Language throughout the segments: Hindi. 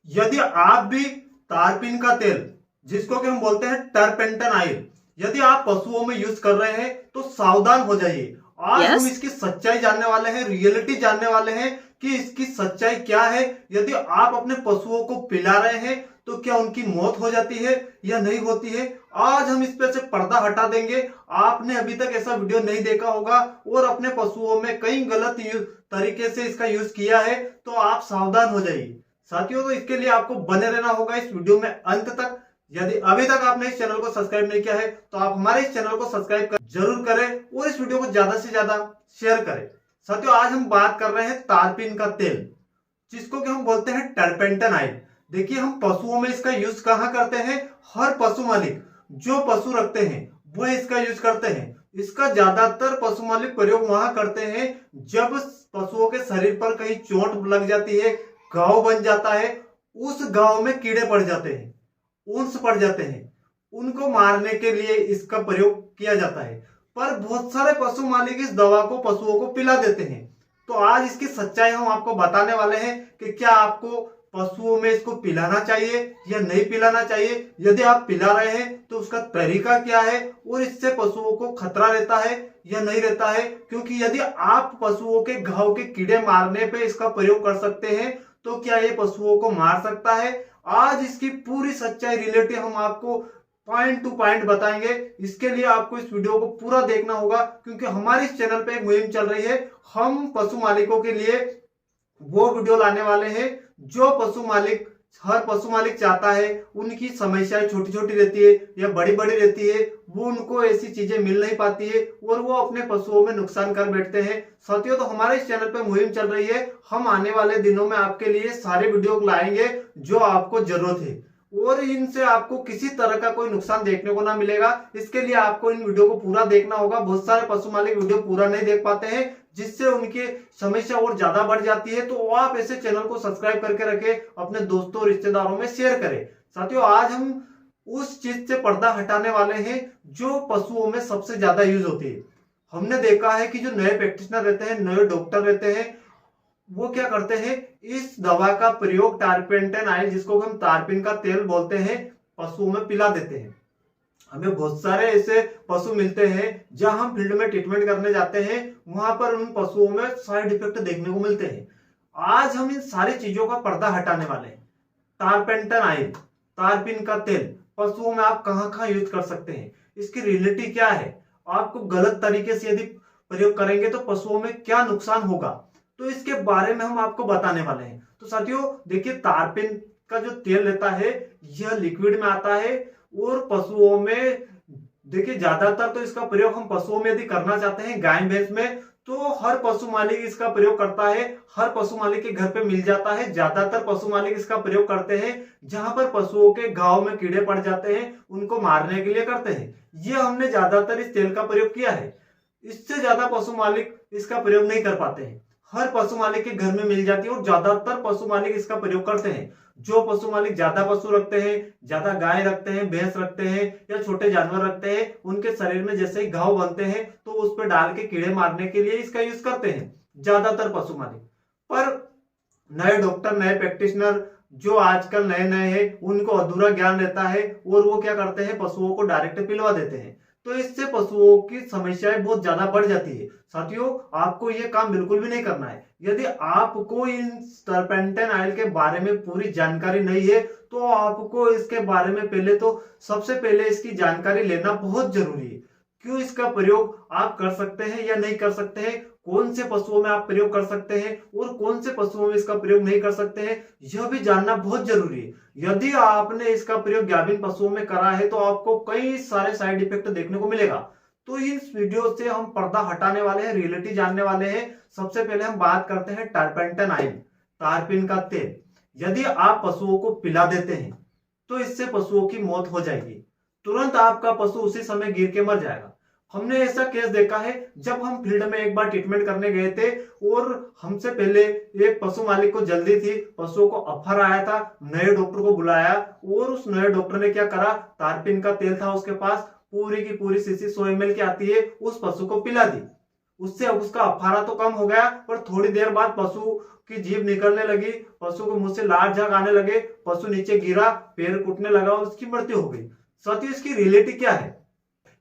यदि आप भी तारपीन का तेल, जिसको कि हम बोलते हैं टर्पेंटन ऑयल, यदि आप पशुओं में यूज कर रहे हैं तो सावधान हो जाइए। आज हम यस। इसकी सच्चाई जानने वाले हैं, रियलिटी जानने वाले हैं कि इसकी सच्चाई क्या है। यदि आप अपने पशुओं को पिला रहे हैं तो क्या उनकी मौत हो जाती है या नहीं होती है। आज हम इस पे से पर्दा हटा देंगे। आपने अभी तक ऐसा वीडियो नहीं देखा होगा और अपने पशुओं में कई गलत तरीके से इसका यूज किया है, तो आप सावधान हो जाइए साथियों। तो इसके लिए आपको बने रहना होगा इस वीडियो में अंत तक। यदि अभी तक आपने इस चैनल को सब्सक्राइब नहीं किया है तो आप हमारे इस चैनल को सब्सक्राइब जरूर करें और इस वीडियो को ज्यादा से ज्यादा शेयर करें। साथियों, आज हम बात कर रहे हैं तारपीन का तेल, जिसको कि हम बोलते हैं टर्पेंटन ऑयल। देखिए, हम पशुओं में इसका यूज कहाँ करते हैं। हर पशु मालिक जो पशु रखते हैं वह इसका यूज करते हैं। इसका ज्यादातर पशु मालिक प्रयोग वहां करते हैं जब पशुओं के शरीर पर कहीं चोट लग जाती है, घाव बन जाता है, उस घाव में कीड़े पड़ जाते हैं, ऊंस पड़ जाते हैं, उनको मारने के लिए इसका प्रयोग किया जाता है। पर बहुत सारे पशु मालिक इस दवा को पशुओं को पिला देते हैं। तो आज इसकी सच्चाई हम आपको बताने वाले हैं कि क्या आपको पशुओं में इसको पिलाना चाहिए या नहीं पिलाना चाहिए। यदि आप पिला रहे हैं तो उसका तरीका क्या है और इससे पशुओं को खतरा रहता है या नहीं रहता है। क्योंकि यदि आप पशुओं के घाव के कीड़े मारने पे इसका प्रयोग कर सकते हैं तो क्या ये पशुओं को मार सकता है। आज इसकी पूरी सच्चाई रिलेटेड हम आपको पॉइंट टू पॉइंट बताएंगे। इसके लिए आपको इस वीडियो को पूरा देखना होगा, क्योंकि हमारे इस चैनल पे एक मुहिम चल रही है। हम पशु मालिकों के लिए वो वीडियो लाने वाले हैं जो हर पशु मालिक चाहता है। उनकी समस्याएं छोटी छोटी रहती है या बड़ी बड़ी रहती है, वो उनको ऐसी चीजें मिल नहीं पाती है और वो अपने पशुओं में नुकसान कर बैठते हैं। साथियों, तो हमारे इस चैनल पे मुहिम चल रही है। हम आने वाले दिनों में आपके लिए सारे वीडियो लाएंगे जो आपको जरूरत है और इनसे आपको किसी तरह का कोई नुकसान देखने को ना मिलेगा। इसके लिए आपको इन वीडियो को पूरा देखना होगा। बहुत सारे पशु मालिक वीडियो पूरा नहीं देख पाते हैं, जिससे उनकी समस्या और ज्यादा बढ़ जाती है। तो आप ऐसे चैनल को सब्सक्राइब करके रखें, अपने दोस्तों और रिश्तेदारों में शेयर करें। साथियों, आज हम उस चीज से पर्दा हटाने वाले हैं जो पशुओं में सबसे ज्यादा यूज होती है। हमने देखा है कि जो नए प्रैक्टिशनर रहते हैं, नए डॉक्टर रहते हैं, वो क्या करते हैं, इस दवा का प्रयोग टारपेंटन ऑयल, जिसको हम तारपीन का तेल बोलते हैं, पशुओं में पिला देते हैं। हमें बहुत सारे ऐसे पशु मिलते हैं जहां हम फील्ड में ट्रीटमेंट करने जाते हैं, वहां पर उन पशुओं में साइड इफेक्ट देखने को मिलते हैं। आज हम इन सारी चीजों का पर्दा हटाने वाले हैं। टारपेंटन ऑयल, तारपीन का तेल पशुओं में आप कहां कहां यूज कर सकते हैं, इसकी रियलिटी क्या है, आपको गलत तरीके से यदि प्रयोग करेंगे तो पशुओं में क्या नुकसान होगा, तो इसके बारे में हम आपको बताने वाले हैं। तो साथियों, देखिए, तारपीन का जो तेल रहता है यह लिक्विड में आता है और पशुओं में, देखिए, ज्यादातर तो इसका प्रयोग हम पशुओं में यदि करना चाहते हैं, गाय भैंस में, तो हर पशु मालिक इसका प्रयोग करता है। हर पशु मालिक के घर पे मिल जाता है। ज्यादातर पशु मालिक इसका प्रयोग करते हैं जहां पर पशुओं के घाव में कीड़े पड़ जाते हैं, उनको मारने के लिए करते हैं। ये हमने ज्यादातर इस तेल का प्रयोग किया है। इससे ज्यादा पशु मालिक इसका प्रयोग नहीं कर पाते हैं। हर पशु मालिक के घर में मिल जाती है और ज्यादातर पशु मालिक इसका प्रयोग करते हैं। जो पशु मालिक ज्यादा पशु रखते हैं, ज्यादा गाय रखते हैं, भैंस रखते हैं या छोटे जानवर रखते हैं, उनके शरीर में जैसे ही घाव बनते हैं तो उस पर डाल के कीड़े मारने के लिए इसका यूज करते हैं ज्यादातर पशु मालिक। पर नए डॉक्टर, नए प्रैक्टिशनर जो आजकल नए नए हैं, उनको अधूरा ज्ञान रहता है और वो क्या करते हैं, पशुओं को डायरेक्ट पिलवा देते हैं। तो इससे पशुओं की समस्याएं बहुत ज्यादा बढ़ जाती है। साथियों, आपको ये काम बिल्कुल भी नहीं करना है। यदि आपको इन टर्पेंटन ऑयल के बारे में पूरी जानकारी नहीं है तो आपको इसके बारे में सबसे पहले इसकी जानकारी लेना बहुत जरूरी है। क्यों इसका प्रयोग आप कर सकते हैं या नहीं कर सकते हैं, कौन से पशुओं में आप प्रयोग कर सकते हैं और कौन से पशुओं में इसका प्रयोग नहीं कर सकते हैं, यह भी जानना बहुत जरूरी है। यदि आपने इसका प्रयोग गाभिन पशुओं में करा है तो आपको कई सारे साइड इफेक्ट देखने को मिलेगा। तो इस वीडियो से हम पर्दा हटाने वाले हैं, रियलिटी जानने वाले हैं। सबसे पहले हम बात करते हैं टर्पेंटन ऑयल, तारपीन का तेल। यदि आप पशुओं को पिला देते हैं तो इससे पशुओं की मौत हो जाएगी। तुरंत आपका पशु उसी समय गिर के मर जाएगा। हमने ऐसा केस देखा है जब हम फील्ड में एक बार ट्रीटमेंट करने गए थे और हमसे पहले एक पशु मालिक को जल्दी थी, पशुओं को अफर आया था, नए डॉक्टर को बुलाया और उस नए डॉक्टर ने क्या करा, तारपीन का तेल था उसके पास, पूरी की पूरी शीशी 100 ml की आती है, उस पशु को पिला दी। उससे अब उसका अफारा तो कम हो गया, पर थोड़ी देर बाद पशु की जीभ निकलने लगी, पशु के मुंह से लार झाग आने लगे, पशु नीचे गिरा, पैर कूटने लगा और उसकी मृत्यु हो गई। साथियों, इसकी रियलिटी क्या है?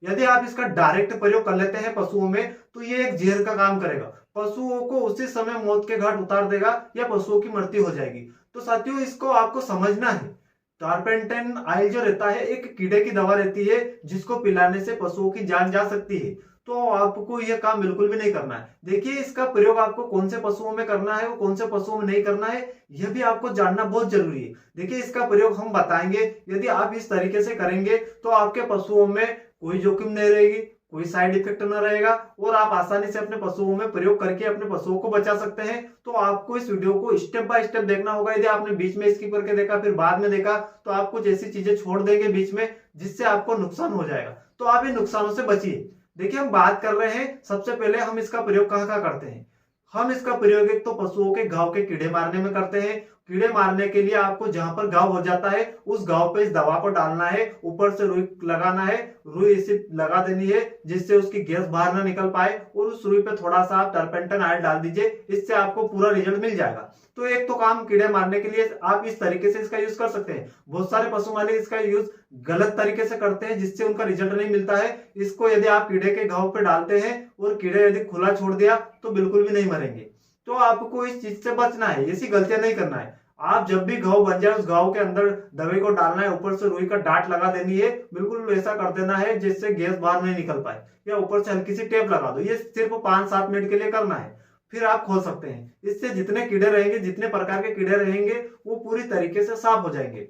यदि आप इसका डायरेक्ट प्रयोग कर लेते हैं पशुओं में, तो ये एक जहर का काम करेगा, पशुओं को उसी समय मौत के घाट उतार देगा या पशुओं की मृत्यु हो जाएगी। तो साथियों, इसको आपको समझना है। टारपेंटेन आयल जो रहता है एक कीड़े की दवा रहती है, जिसको पिलाने से पशुओं की जान जा सकती है। तो आपको यह काम बिल्कुल भी नहीं करना है। देखिए, इसका प्रयोग आपको कौन से पशुओं में करना है और कौन से पशुओं में नहीं करना है, यह भी आपको जानना बहुत जरूरी है। देखिए, इसका प्रयोग हम बताएंगे। यदि आप इस तरीके से करेंगे तो आपके पशुओं में कोई जोखिम नहीं रहेगी, कोई साइड इफेक्ट न रहेगा और आप आसानी से अपने पशुओं में प्रयोग करके अपने पशुओं को बचा सकते हैं। तो आपको इस वीडियो को स्टेप बाय स्टेप देखना होगा। यदि आपने बीच में स्किप करके देखा फिर बाद में देखा, तो आप कुछ ऐसी चीजें छोड़ देंगे बीच में जिससे आपको नुकसान हो जाएगा। तो आप इन नुकसानों से बचिए। देखिए, हम बात कर रहे हैं, सबसे पहले हम इसका प्रयोग कहाँ कहाँ करते हैं। हम इसका प्रयोग एक तो पशुओं के घाव के कीड़े मारने में करते हैं। कीड़े मारने के लिए आपको जहां पर घाव हो जाता है उस घाव पे इस दवा को डालना है, ऊपर से रुई लगाना है, रुई इसे लगा देनी है जिससे उसकी गैस बाहर ना निकल पाए, और उस रुई पे थोड़ा सा आप टर्पेंटन आयल डाल दीजिए, इससे आपको पूरा रिजल्ट मिल जाएगा। तो एक तो काम कीड़े मारने के लिए आप इस तरीके से इसका यूज कर सकते हैं। बहुत सारे पशु मालिक इसका यूज गलत तरीके से करते हैं जिससे उनका रिजल्ट नहीं मिलता है। इसको यदि आप कीड़े के घाव पे डालते हैं और कीड़े यदि खुला छोड़ दिया तो बिल्कुल भी नहीं मरेंगे। तो आपको इस चीज से बचना है, ऐसी गलतियां नहीं करना है। आप जब भी घाव बन जाए उस घाव के अंदर दवाई को डालना है, ऊपर से रुई का डाट लगा देनी है, बिल्कुल ऐसा कर देना है जिससे गैस बाहर नहीं निकल पाए, या ऊपर से हल्की सी टेप लगा दो। ये सिर्फ 5-7 मिनट के लिए करना है, फिर आप खोल सकते हैं। इससे जितने कीड़े रहेंगे, जितने प्रकार के कीड़े रहेंगे, वो पूरी तरीके से साफ हो जाएंगे।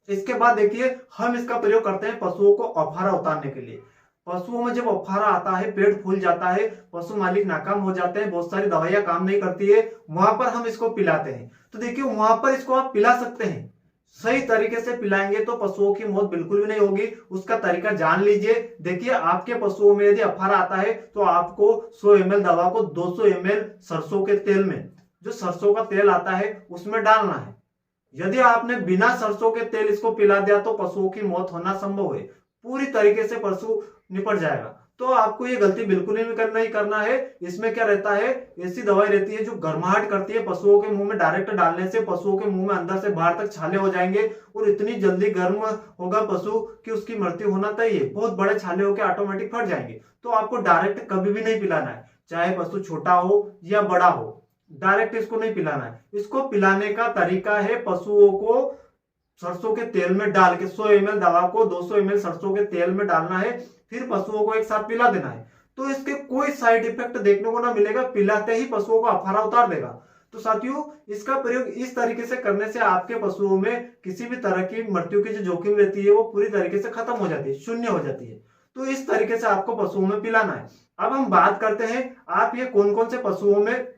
इसके बाद देखिए, हम इसका प्रयोग करते हैं पशुओं को अफारा उतारने के लिए। पशुओं में जब अफारा आता है, पेट फूल जाता है, पशु मालिक नाकाम हो जाते हैं, बहुत सारी दवाइयां काम नहीं करती है, वहां पर हम इसको पिलाते हैं। तो देखिए, वहां पर इसको आप पिला सकते हैं। सही तरीके से पिलाएंगे तो पशुओं की मौत बिल्कुल भी नहीं होगी। उसका तरीका जान लीजिए। देखिए, आपके पशुओं में यदि अफारा आता है तो आपको 100 ml दवा को 200 ml सरसों के तेल में, जो सरसों का तेल आता है, उसमें डालना है। यदि आपने बिना सरसों के तेल इसको पिला दिया तो पशुओं की मौत होना संभव है। पूरी तरीके से पशु निपट जाएगा। तो आपको ये गलती बिल्कुल नहीं करना है। इसमें क्या रहता है, ऐसी दवाई रहती है जो गर्माहट करती है। पशुओं के मुंह में डायरेक्ट डालने से पशुओं के मुंह में अंदर से बाहर तक छाले हो जाएंगे और इतनी जल्दी गर्म होगा पशु कि उसकी मृत्यु होना तय है। बहुत बड़े छाले होकर ऑटोमेटिक फट जाएंगे। तो आपको डायरेक्ट कभी भी नहीं पिलाना है, चाहे पशु छोटा हो या बड़ा हो, डायरेक्ट इसको नहीं पिलाना है। इसको पिलाने का तरीका है, पशुओं को सरसों के तेल में डाल के 100 ml दवा को 200 ml सरसों के तेल में डालना है, फिर पशुओं को एक साथ पिला देना है। तो इसके कोई साइड इफेक्ट देखने को ना मिलेगा, पिलाते ही पशुओं को अफारा उतार देगा। तो साथियों, इसका प्रयोग इस तरीके से करने से आपके पशुओं में किसी भी तरह की मृत्यु की जो जोखिम रहती है वो पूरी तरीके से खत्म हो जाती है, शून्य हो जाती है। तो इस तरीके से आपको पशुओं में पिलाना है। अब हम बात करते हैं आप ये कौन कौन से पशुओं में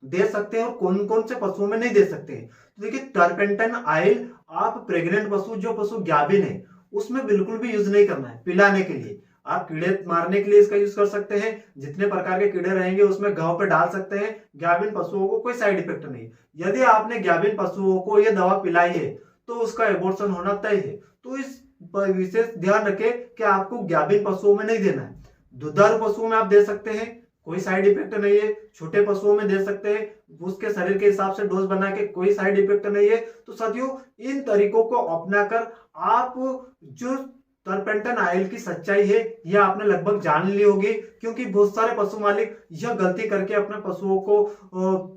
दे सकते हैं और कौन कौन से पशुओं में नहीं दे सकते हैं। तो देखिए, टर्पेंटन आयल आप प्रेग्नेंट पशु, जो पशु गाभिन है, उसमें बिल्कुल भी यूज नहीं करना है पिलाने के लिए। आप कीड़े मारने के लिए इसका यूज कर सकते हैं, जितने प्रकार के कीड़े रहेंगे उसमें घाव पे डाल सकते हैं। गाभिन पशुओं को कोई साइड इफेक्ट नहीं। यदि आपने गाभिन पशुओं को यह दवा पिलाई है तो उसका एबॉर्शन होना तय है। तो इस पर विशेष ध्यान रखें कि आपको गाभिन पशुओं में नहीं देना है। दुधारू पशुओं में आप दे सकते हैं, कोई साइड इफेक्ट नहीं है। छोटे पशुओं में दे सकते हैं, उसके शरीर के हिसाब से डोज बना के, कोई साइड इफेक्ट नहीं है। तो साथियों, इन तरीकों को अपनाकर आप जो टर्पेंटन आयल की सच्चाई है यह आपने लगभग जान ली होगी, क्योंकि बहुत सारे पशु मालिक यह गलती करके अपने पशुओं को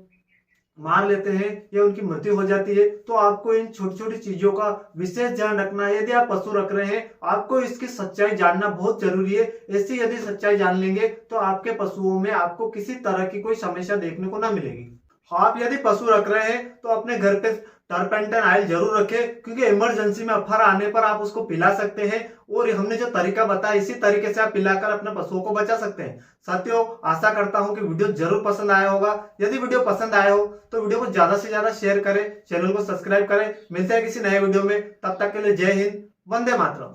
मार लेते हैं या उनकी मृत्यु हो जाती है। तो आपको इन छोटी छोटी चीजों का विशेष ध्यान रखना है। यदि आप पशु रख रहे हैं, आपको इसकी सच्चाई जानना बहुत जरूरी है। ऐसी यदि सच्चाई जान लेंगे तो आपके पशुओं में आपको किसी तरह की कोई समस्या देखने को ना मिलेगी। आप यदि पशु रख रहे हैं तो अपने घर पे टर्पेंटन आयल जरूर रखें, क्योंकि इमरजेंसी में अफारा आने पर आप उसको पिला सकते हैं। और हमने जो तरीका बताया, इसी तरीके से आप पिलाकर अपने पशुओं को बचा सकते हैं। साथियों, आशा करता हूं कि वीडियो जरूर पसंद आया होगा। यदि वीडियो पसंद आया हो तो वीडियो को ज्यादा से ज्यादा शेयर करें, चैनल को सब्सक्राइब करें। मिलते हैं किसी नए वीडियो में, तब तक के लिए जय हिंद, वंदे मातरम।